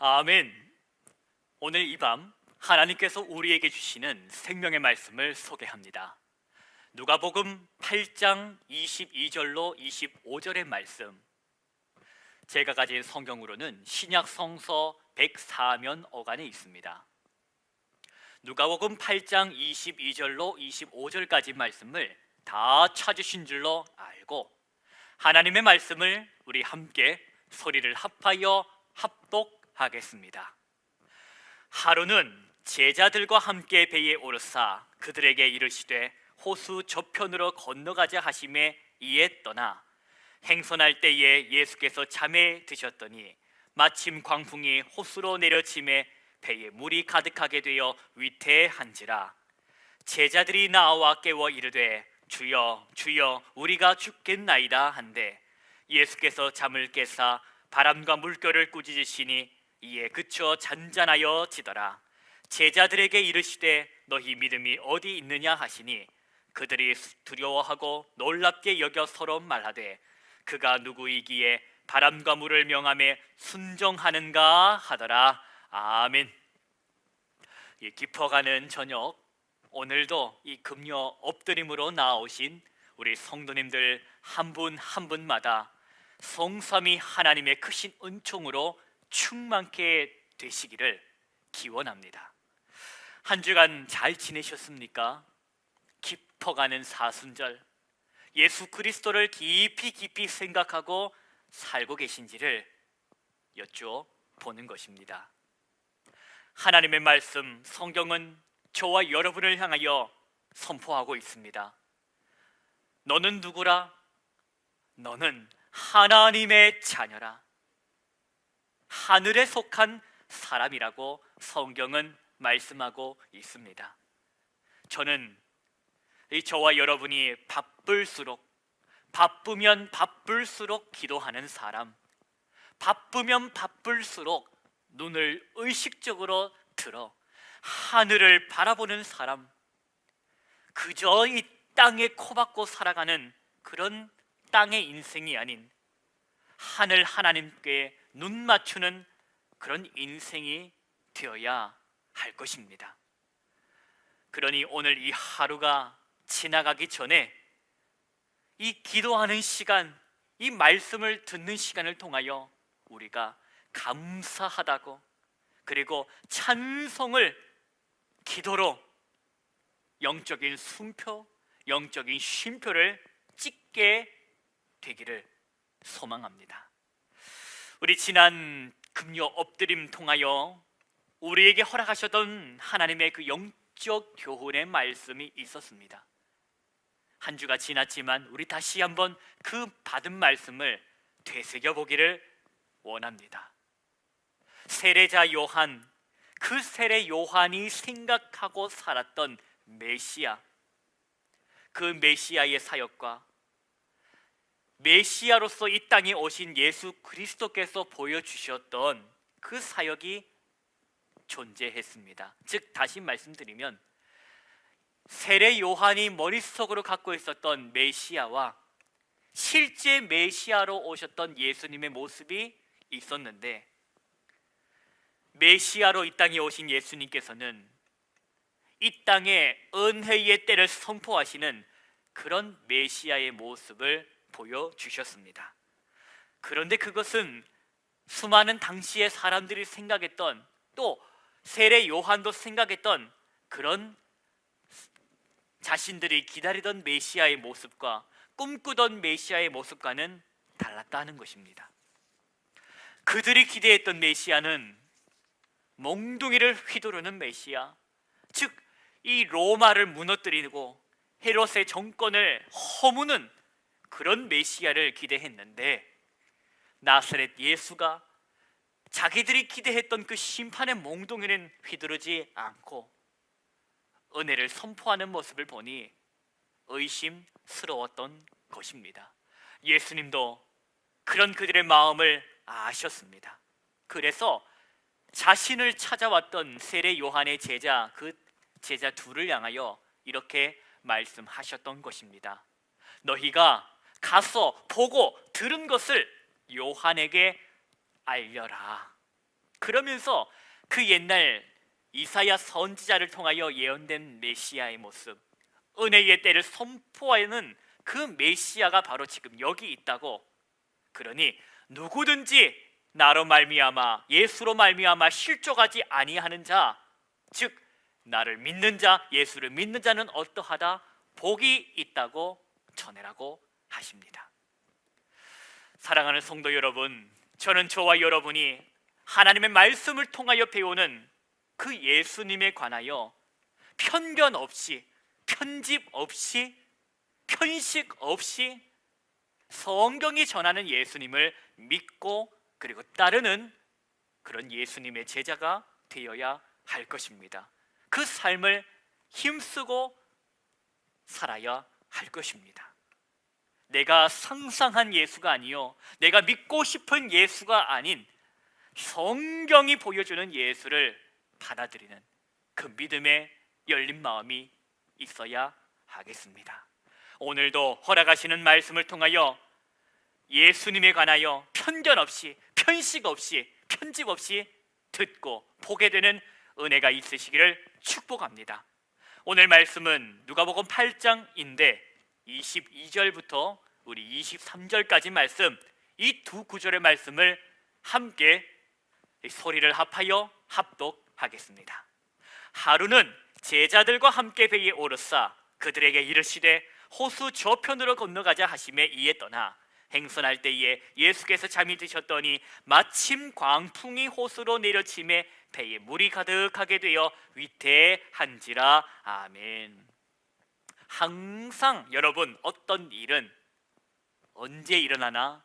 아멘. 오늘 이 밤 하나님께서 우리에게 주시는 생명의 말씀을 소개합니다. 누가복음 8장 22절로 25절의 말씀. 제가 가진 성경으로는 신약 성서 104면 어간에 있습니다. 누가복음 8장 22절로 25절까지 말씀을 다 찾으신 줄로 알고 하나님의 말씀을 우리 함께 소리를 합하여 합독하겠습니다. 하루는 제자들과 함께 배에 오르사 그들에게 이르시되 호수 저편으로 건너가자 하심에 이에 떠나 행선할 때에 예수께서 잠에 드셨더니 마침 광풍이 호수로 내려침에 배에 물이 가득하게 되어 위태한지라. 제자들이 나와 깨워 이르되 주여 주여 우리가 죽겠나이다 한데 예수께서 잠을 깨사 바람과 물결을 꾸짖으시니 이에 그쳐 잔잔하여 지더라. 제자들에게 이르시되 너희 믿음이 어디 있느냐 하시니 그들이 두려워하고 놀랍게 여겨 서로 말하되 그가 누구이기에 바람과 물을 명함에 순종하는가 하더라. 아멘. 깊어가는 저녁, 오늘도 이 금요 엎드림으로 나오신 우리 성도님들 한 분 한 분마다 성삼위 하나님의 크신 은총으로 충만케 되시기를 기원합니다. 한 주간 잘 지내셨습니까? 깊어가는 사순절, 예수 그리스도를 깊이 생각하고 살고 계신지를 여쭈어보는 것입니다. 하나님의 말씀 성경은 저와 여러분을 향하여 선포하고 있습니다. 너는 누구라? 너는 하나님의 자녀라. 하늘에 속한 사람이라고 성경은 말씀하고 있습니다. 저는 저와 여러분이 바쁘면 바쁠수록 기도하는 사람, 바쁘면 바쁠수록 눈을 의식적으로 들어 하늘을 바라보는 사람, 그저 이 땅에 코박고 살아가는 그런 땅의 인생이 아닌 하늘 하나님께 눈 맞추는 그런 인생이 되어야 할 것입니다. 그러니 오늘 이 하루가 지나가기 전에 이 기도하는 시간, 이 말씀을 듣는 시간을 통하여 우리가 감사하다고, 그리고 찬송을 기도로 영적인 숨표, 영적인 쉼표를 찍게 되기를 소망합니다. 우리 지난 금요 엎드림 통하여 우리에게 허락하셨던 하나님의 그 영적 교훈의 말씀이 있었습니다. 한 주가 지났지만 우리 다시 한번 그 받은 말씀을 되새겨 보기를 원합니다. 세례자 요한, 그 세례 요한이 생각하고 살았던 메시아, 그 메시아의 사역과 메시아로서 이 땅에 오신 예수 그리스도께서 보여주셨던 그 사역이 존재했습니다. 즉 다시 말씀드리면 세례 요한이 머릿속으로 갖고 있었던 메시아와 실제 메시아로 오셨던 예수님의 모습이 있었는데, 메시아로 이 땅에 오신 예수님께서는 이 땅에 은혜의 때를 선포하시는 그런 메시아의 모습을 보여주셨습니다. 그런데 그것은 수많은 당시의 사람들이 생각했던, 또 세례 요한도 생각했던 그런 자신들이 기다리던 메시아의 모습과 꿈꾸던 메시아의 모습과는 달랐다는 것입니다. 그들이 기대했던 메시아는 몽둥이를 휘두르는 메시아, 즉 이 로마를 무너뜨리고 헤롯의 정권을 허무는 그런 메시아를 기대했는데, 나사렛 예수가 자기들이 기대했던 그 심판의 몽둥이는 휘두르지 않고 은혜를 선포하는 모습을 보니 의심스러웠던 것입니다. 예수님도 그런 그들의 마음을 아셨습니다. 그래서 자신을 찾아왔던 세례 요한의 제자, 그 제자 둘을 향하여 이렇게 말씀하셨던 것입니다. 너희가 가서 보고 들은 것을 요한에게 알려라. 그러면서 그 옛날 이사야 선지자를 통하여 예언된 메시아의 모습, 은혜의 때를 선포하는 그 메시아가 바로 지금 여기 있다고. 그러니 누구든지 나로 말미암아, 예수로 말미암아 실족하지 아니하는 자, 즉 나를 믿는 자, 예수를 믿는 자는 어떠하다? 복이 있다고 전해라고 하십니다. 사랑하는 성도 여러분, 저는 저와 여러분이 하나님의 말씀을 통하여 배우는 그 예수님에 관하여 편견 없이, 편집 없이, 편식 없이 성경이 전하는 예수님을 믿고 그리고 따르는 그런 예수님의 제자가 되어야 할 것입니다. 그 삶을 힘쓰고 살아야 할 것입니다. 내가 상상한 예수가 아니요, 내가 믿고 싶은 예수가 아닌 성경이 보여주는 예수를 받아들이는 그 믿음의 열린 마음이 있어야 하겠습니다. 오늘도 허락하시는 말씀을 통하여 예수님에 관하여 편견 없이, 편식 없이, 편집 없이 듣고 보게 되는 은혜가 있으시기를 축복합니다. 오늘 말씀은 누가복음 8장인데 22절부터 우리 23절까지 말씀, 이 두 구절의 말씀을 함께 소리를 합하여 합독하겠습니다. 하루는 제자들과 함께 배에 오르사 그들에게 이르시되 호수 저편으로 건너가자 하심에 이에 떠나 행선할 때에 예수께서 잠이 드셨더니 마침 광풍이 호수로 내려침에 배에 물이 가득하게 되어 위태한지라. 아멘. 항상 여러분, 어떤 일은 언제 일어나나?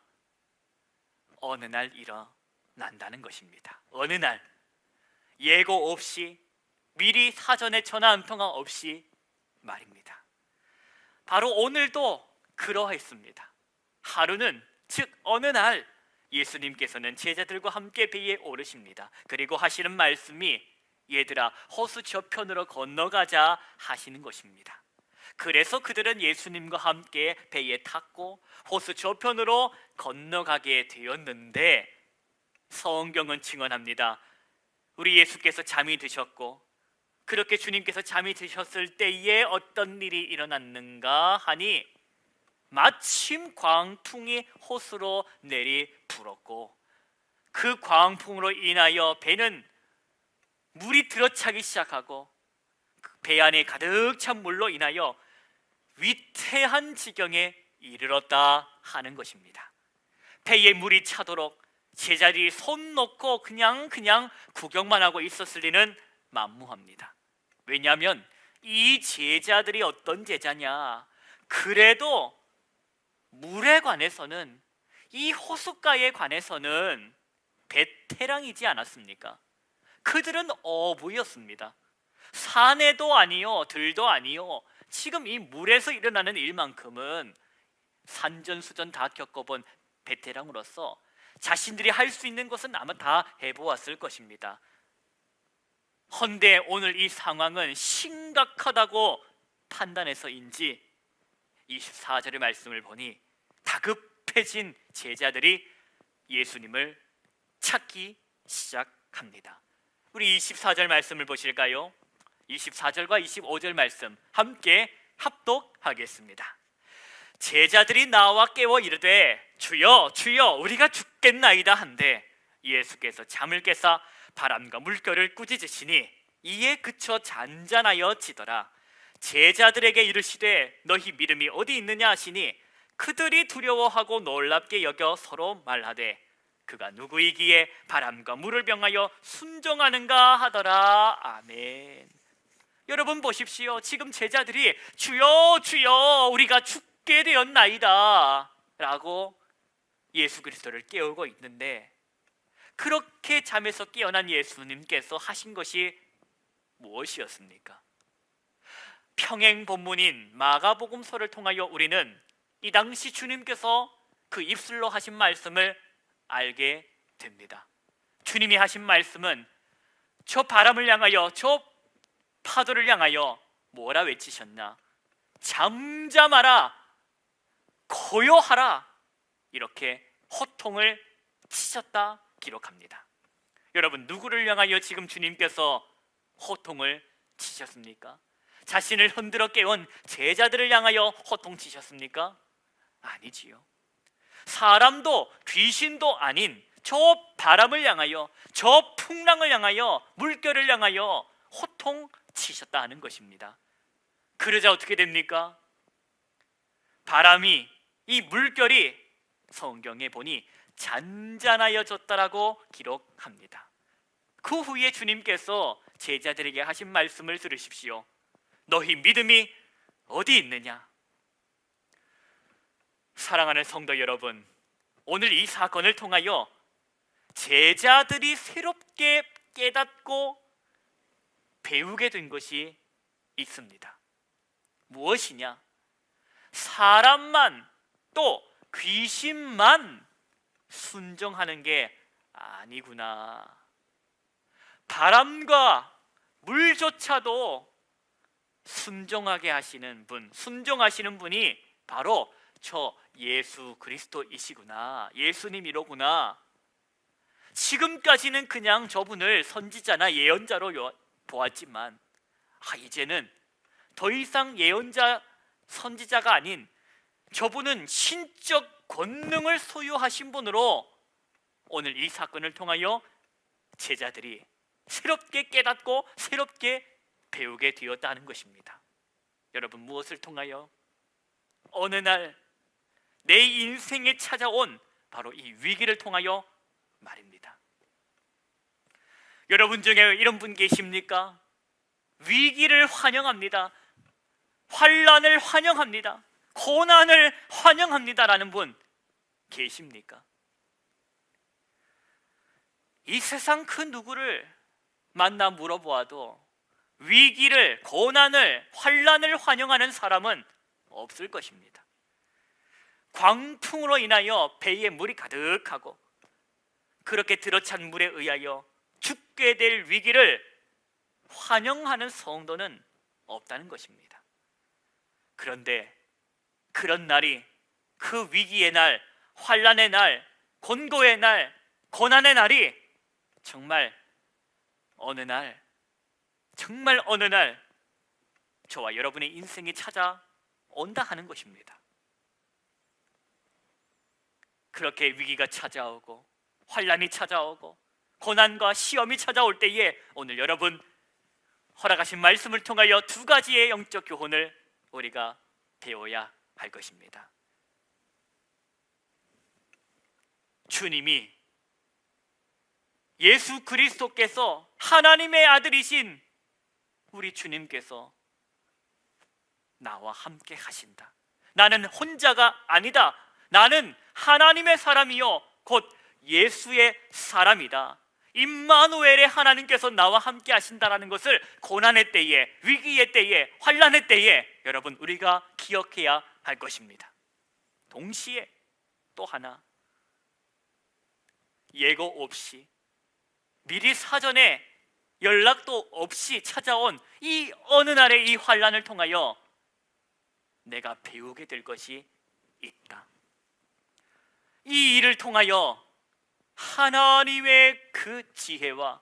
어느 날 일어난다는 것입니다. 어느 날 예고 없이, 미리 사전에 전화 한 통화 없이 말입니다. 바로 오늘도 그러했습니다. 하루는, 즉 어느 날 예수님께서는 제자들과 함께 배에 오르십니다. 그리고 하시는 말씀이 얘들아 호수 저편으로 건너가자 하시는 것입니다. 그래서 그들은 예수님과 함께 배에 탔고 호수 저편으로 건너가게 되었는데, 성경은 증언합니다. 우리 예수께서 잠이 드셨고, 그렇게 주님께서 잠이 드셨을 때에 어떤 일이 일어났는가 하니 마침 광풍이 호수로 내리 불었고, 그 광풍으로 인하여 배는 물이 들어차기 시작하고 배 안에 가득 찬 물로 인하여 위태한 지경에 이르렀다 하는 것입니다. 배에 물이 차도록 제자들이 손 놓고 그냥 구경만 하고 있었을 리는 만무합니다. 왜냐하면 이 제자들이 어떤 제자냐, 그래도 물에 관해서는, 이 호숫가에 관해서는 베테랑이지 않았습니까? 그들은 어부였습니다. 사내도 아니요, 들도 아니요, 지금 이 물에서 일어나는 일만큼은 산전수전 다 겪어본 베테랑으로서 자신들이 할 수 있는 것은 아마 다 해보았을 것입니다. 헌데 오늘 이 상황은 심각하다고 판단해서인지 24절의 말씀을 보니 다급해진 제자들이 예수님을 찾기 시작합니다. 우리 24절 말씀을 보실까요? 24절과 25절 말씀 함께 합독하겠습니다. 제자들이 나와 깨워 이르되 주여 주여 우리가 죽겠나이다 한데 예수께서 잠을 깨사 바람과 물결을 꾸짖으시니 이에 그쳐 잔잔하여 지더라. 제자들에게 이르시되 너희 믿음이 어디 있느냐 하시니 그들이 두려워하고 놀랍게 여겨 서로 말하되 그가 누구이기에 바람과 물을 병하여 순종하는가 하더라. 아멘. 여러분 보십시오. 지금 제자들이 주여 주여 우리가 죽게 되었나이다 라고 예수 그리스도를 깨우고 있는데, 그렇게 잠에서 깨어난 예수님께서 하신 것이 무엇이었습니까? 평행 본문인 마가복음서를 통하여 우리는 이 당시 주님께서 그 입술로 하신 말씀을 알게 됩니다. 주님이 하신 말씀은 저 바람을 향하여, 저 파도를 향하여 뭐라 외치셨나? 잠잠하라, 고요하라, 이렇게 호통을 치셨다 기록합니다. 여러분, 누구를 향하여 지금 주님께서 호통을 치셨습니까? 자신을 흔들어 깨운 제자들을 향하여 호통치셨습니까? 아니지요. 사람도 귀신도 아닌 저 바람을 향하여, 저 풍랑을 향하여, 물결을 향하여 호통치셨다 하는 것입니다. 그러자 어떻게 됩니까? 바람이, 이 물결이 성경에 보니 잔잔하여졌다라고 기록합니다. 그 후에 주님께서 제자들에게 하신 말씀을 들으십시오. 너희 믿음이 어디 있느냐? 사랑하는 성도 여러분, 오늘 이 사건을 통하여 제자들이 새롭게 깨닫고 배우게 된 것이 있습니다. 무엇이냐? 사람만, 또 귀신만 순종하는 게 아니구나. 바람과 물조차도 순종하게 하시는 분, 순종하시는 분이 바로 저 예수 그리스도이시구나. 예수님이로구나. 지금까지는 그냥 저분을 선지자나 예언자로 보았지만 이제는 더 이상 예언자, 선지자가 아닌 저분은 신적 권능을 소유하신 분으로 오늘 이 사건을 통하여 제자들이 새롭게 깨닫고 새롭게 배우게 되었다는 것입니다. 여러분, 무엇을 통하여? 어느 날 내 인생에 찾아온 바로 이 위기를 통하여 말입니다. 여러분 중에 이런 분 계십니까? 위기를 환영합니다. 환난을 환영합니다. 고난을 환영합니다라는 분 계십니까? 이 세상 그 누구를 만나 물어보아도 위기를, 고난을, 환난을 환영하는 사람은 없을 것입니다. 광풍으로 인하여 배에 물이 가득하고 그렇게 들어찬 물에 의하여 죽게 될 위기를 환영하는 성도는 없다는 것입니다. 그런데 그런 날이, 그 위기의 날, 환난의 날, 곤고의 날, 고난의 날이 정말 어느 날, 정말 어느 날 저와 여러분의 인생이 찾아온다 하는 것입니다. 그렇게 위기가 찾아오고 환난이 찾아오고 고난과 시험이 찾아올 때에 오늘 여러분 허락하신 말씀을 통하여 두 가지의 영적 교훈을 우리가 배워야 할 것입니다. 주님이, 예수 그리스도께서, 하나님의 아들이신 우리 주님께서 나와 함께 하신다. 나는 혼자가 아니다. 나는 하나님의 사람이요 곧 예수의 사람이다. 임마누엘의 하나님께서 나와 함께 하신다라는 것을 고난의 때에, 위기의 때에, 환난의 때에 여러분 우리가 기억해야 할 것입니다. 동시에 또 하나, 예고 없이, 미리 사전에 연락도 없이 찾아온 이 어느 날의 이 환난을 통하여 내가 배우게 될 것이 있다. 이 일을 통하여 하나님의 그 지혜와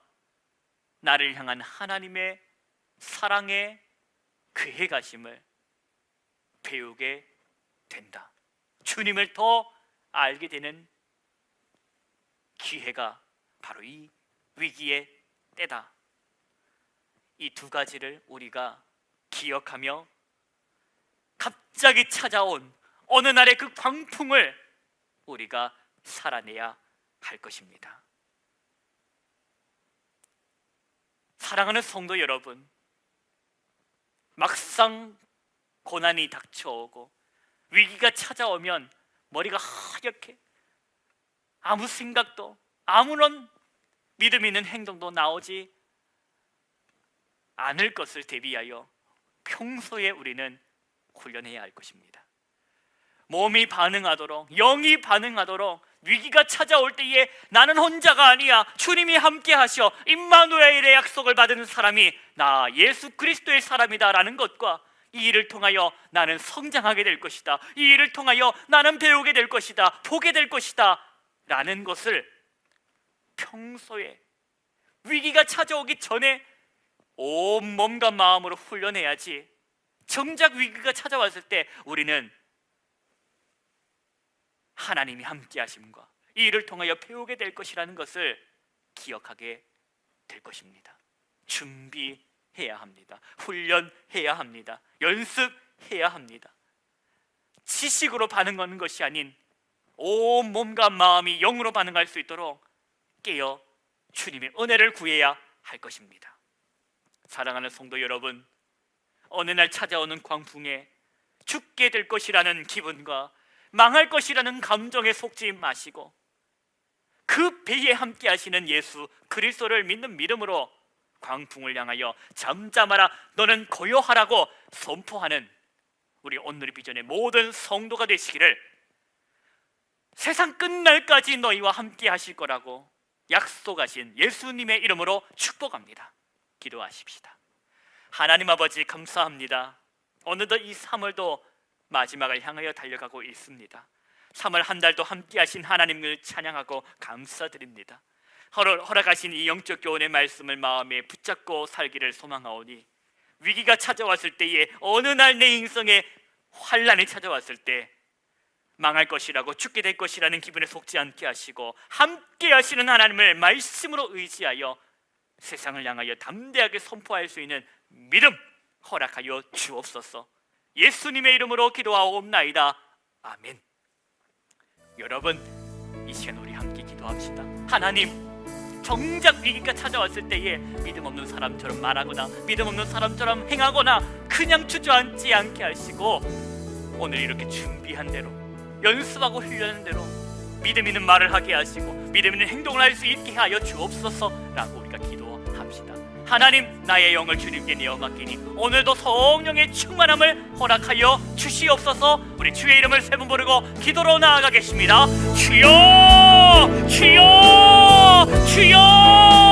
나를 향한 하나님의 사랑의 그해 가심을 배우게 된다. 주님을 더 알게 되는 기회가 바로 이 위기의 때다. 이 두 가지를 우리가 기억하며 갑자기 찾아온 어느 날의 그 광풍을 우리가 살아내야 할 것입니다. 사랑하는 성도 여러분, 막상 고난이 닥쳐오고 위기가 찾아오면 머리가 하얗게 아무 생각도, 아무런 믿음 있는 행동도 나오지 않을 것을 대비하여 평소에 우리는 훈련해야 할 것입니다. 몸이 반응하도록, 영이 반응하도록 위기가 찾아올 때에 나는 혼자가 아니야, 주님이 함께 하셔, 임마누엘의 약속을 받은 사람이 나 예수 그리스도의 사람이다 라는 것과 이 일을 통하여 나는 성장하게 될 것이다, 이 일을 통하여 나는 배우게 될 것이다, 보게 될 것이다 라는 것을 평소에 위기가 찾아오기 전에 온 몸과 마음으로 훈련해야지 정작 위기가 찾아왔을 때 우리는 하나님이 함께 하심과 이 일을 통하여 배우게 될 것이라는 것을 기억하게 될 것입니다. 준비해야 합니다. 훈련해야 합니다. 연습해야 합니다. 지식으로 반응하는 것이 아닌 온 몸과 마음이 영으로 반응할 수 있도록 깨어 주님의 은혜를 구해야 할 것입니다. 사랑하는 성도 여러분, 어느 날 찾아오는 광풍에 죽게 될 것이라는 기분과 망할 것이라는 감정에 속지 마시고 그 배에 함께 하시는 예수 그리스도를 믿는 믿음으로 광풍을 향하여 잠잠하라 너는 고요하라고 선포하는 우리 온누리 비전의 모든 성도가 되시기를, 세상 끝날까지 너희와 함께 하실 거라고 약속하신 예수님의 이름으로 축복합니다. 기도하십시다. 하나님 아버지, 감사합니다. 어느덧 이 3월도 마지막을 향하여 달려가고 있습니다. 3월 한 달도 함께 하신 하나님을 찬양하고 감사드립니다. 허락하신 이 영적 교훈의 말씀을 마음에 붙잡고 살기를 소망하오니 위기가 찾아왔을 때에, 어느 날 내 인생에 환란이 찾아왔을 때 망할 것이라고, 죽게 될 것이라는 기분에 속지 않게 하시고 함께 하시는 하나님을 말씀으로 의지하여 세상을 향하여 담대하게 선포할 수 있는 믿음 허락하여 주옵소서. 예수님의 이름으로 기도하옵나이다. 아멘. 여러분, 이 시간 우리 함께 기도합시다. 하나님, 정작 위기가 찾아왔을 때에 믿음 없는 사람처럼 말하거나 믿음 없는 사람처럼 행하거나 그냥 주저앉지 않게 하시고, 오늘 이렇게 준비한 대로 연습하고 훈련한 대로 믿음 있는 말을 하게 하시고 믿음 있는 행동을 할 수 있게 하여 주옵소서라고 우리가 기도합시다. 하나님, 나의 영을 주님께 내어 맡기니 오늘도 성령의 충만함을 허락하여 주시옵소서. 우리 주의 이름을 세 번 부르고 기도로 나아가겠습니다. 주여, 주여, 주여.